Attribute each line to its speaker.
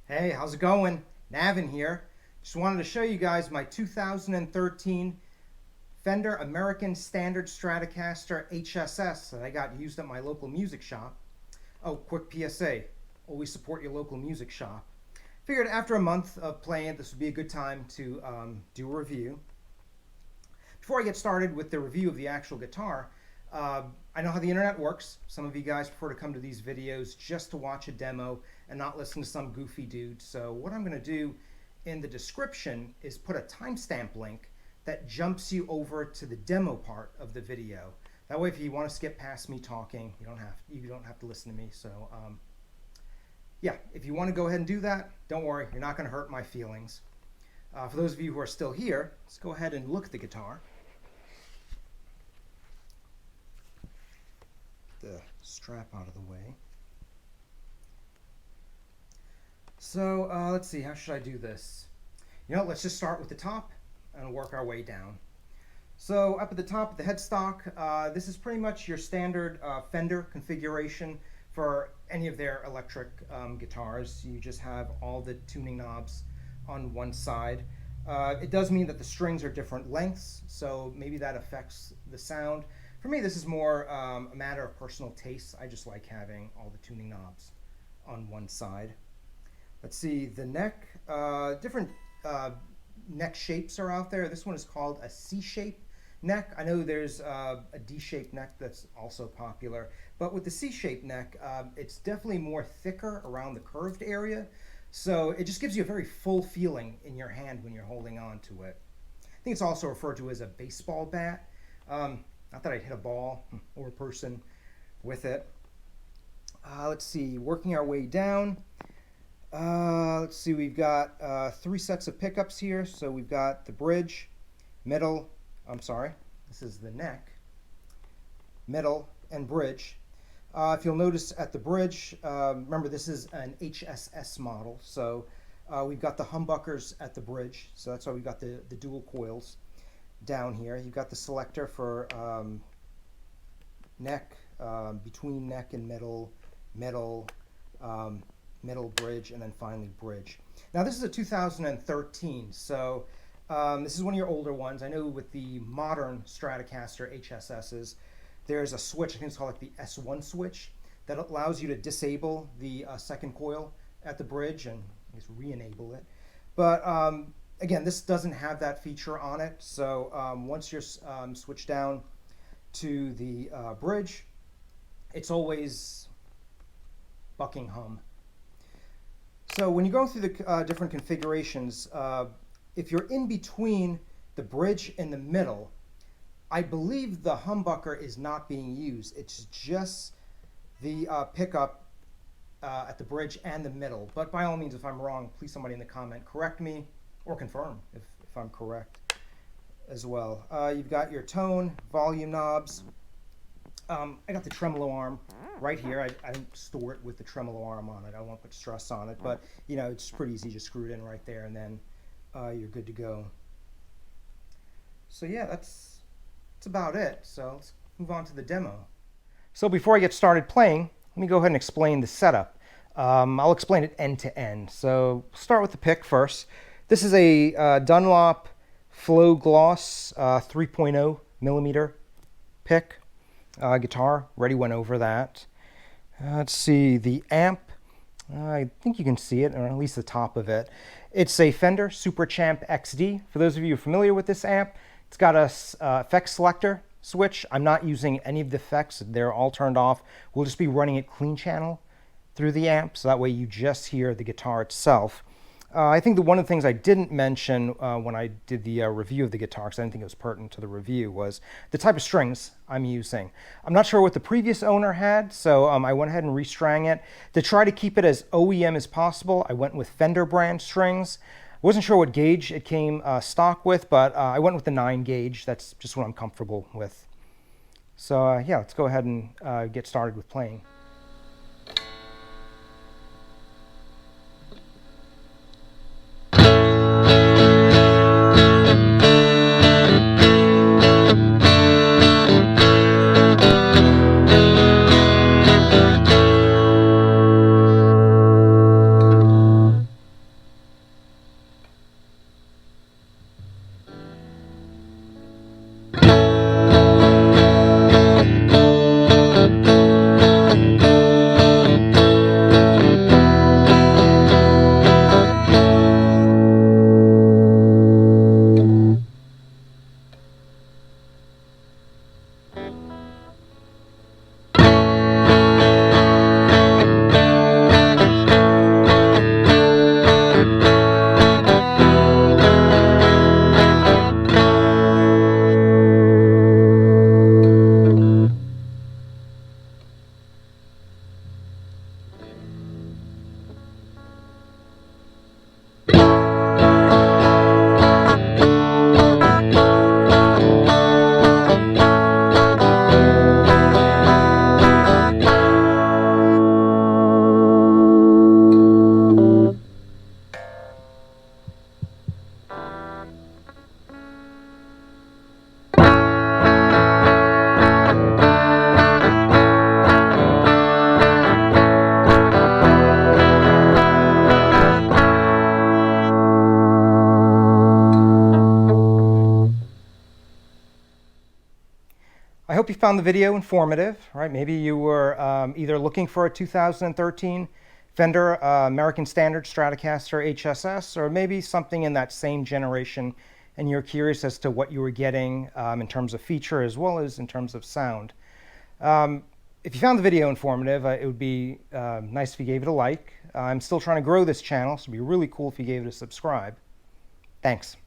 Speaker 1: Hey, how's it going? Navin here. Just wanted to show you guys my 2013 Fender American Standard Stratocaster HSS that I got used at my local music shop. Oh, quick PSA. Always support your local music shop. Figured after a month of playing it, this would be a good time to do a review. Before I get started with the review of the actual guitar, I know how the internet works. Some of you guys prefer to come to these videos just to watch a demo and not listen to some goofy dude. So what I'm going to do in the description is put a timestamp link that jumps you over to the demo part of the video. That way, if you want to skip past me talking, you don't have to listen to me. So yeah, if you want to go ahead and do that, don't worry, you're not going to hurt my feelings. For those of you who are still here, let's go ahead and look at the guitar. The strap out of the way. So let's see, how should I do this? Let's just start with the top and work our way down. So up at the top, the headstock, this is pretty much your standard Fender configuration for any of their electric guitars. You just have all the tuning knobs on one side. It does mean that the strings are different lengths, so maybe that affects the sound. For me, this is more a matter of personal taste. I just like having all the tuning knobs on one side. Let's see, the neck, different neck shapes are out there. This one is called a C-shape neck. I know there's a D-shaped neck that's also popular, but with the C-shaped neck, it's definitely more thicker around the curved area. So it just gives you a very full feeling in your hand when you're holding on to it. I think it's also referred to as a baseball bat. Not that I'd hit a ball or a person with it. Let's see, working our way down. Let's see, we've got 3 sets of pickups here. So we've got the bridge, middle, this is the neck, middle, and bridge. If you'll notice at the bridge, remember this is an HSS model. So we've got the humbuckers at the bridge. So that's why we've got the dual coils down here. You've got the selector for neck, between neck and middle, middle, bridge, and then finally bridge. Now this is a 2013, so this is one of your older ones. I know with the modern Stratocaster HSSs, there's a switch, I think it's called like the S1 switch, that allows you to disable the second coil at the bridge and I guess re-enable it. But again, this doesn't have that feature on it, so once you're switched down to the bridge, it's always bucking hum. So when you go through the different configurations, if you're in between the bridge and the middle, I believe the humbucker is not being used. It's just the pickup at the bridge and the middle. But by all means, if I'm wrong, please somebody in the comment correct me or confirm if I'm correct as well. You've got your tone, volume knobs. I got the tremolo arm right here. I didn't store it with the tremolo arm on it. I won't put stress on it, but it's pretty easy. Just screw it in right there and then you're good to go. So yeah, that's about it. So let's move on to the demo. So before I get started playing, let me go ahead and explain the setup. I'll explain it end to end. So start with the pick first. This is a Dunlop Flow Gloss 3.0 millimeter pick guitar. Already went over that. Let's see, the amp. I think you can see it, or at least the top of it. It's a Fender Super Champ XD. For those of you familiar with this amp, it's got a effects selector switch. I'm not using any of the effects. They're all turned off. We'll just be running it clean channel through the amp, so that way you just hear the guitar itself. I think one of the things I didn't mention when I did the review of the guitar, because I didn't think it was pertinent to the review, was the type of strings I'm using. I'm not sure what the previous owner had, so I went ahead and restrang it. To try to keep it as OEM as possible, I went with Fender brand strings. I wasn't sure what gauge it came stock with, but I went with the 9 gauge. That's just what I'm comfortable with. So yeah, let's go ahead and get started with playing. found the video informative, right? Maybe you were either looking for a 2013 Fender American Standard Stratocaster HSS, or maybe something in that same generation, and you're curious as to what you were getting in terms of feature as well as in terms of sound. If you found the video informative, it would be nice if you gave it a like. I'm still trying to grow this channel, so it would be really cool if you gave it a subscribe. Thanks.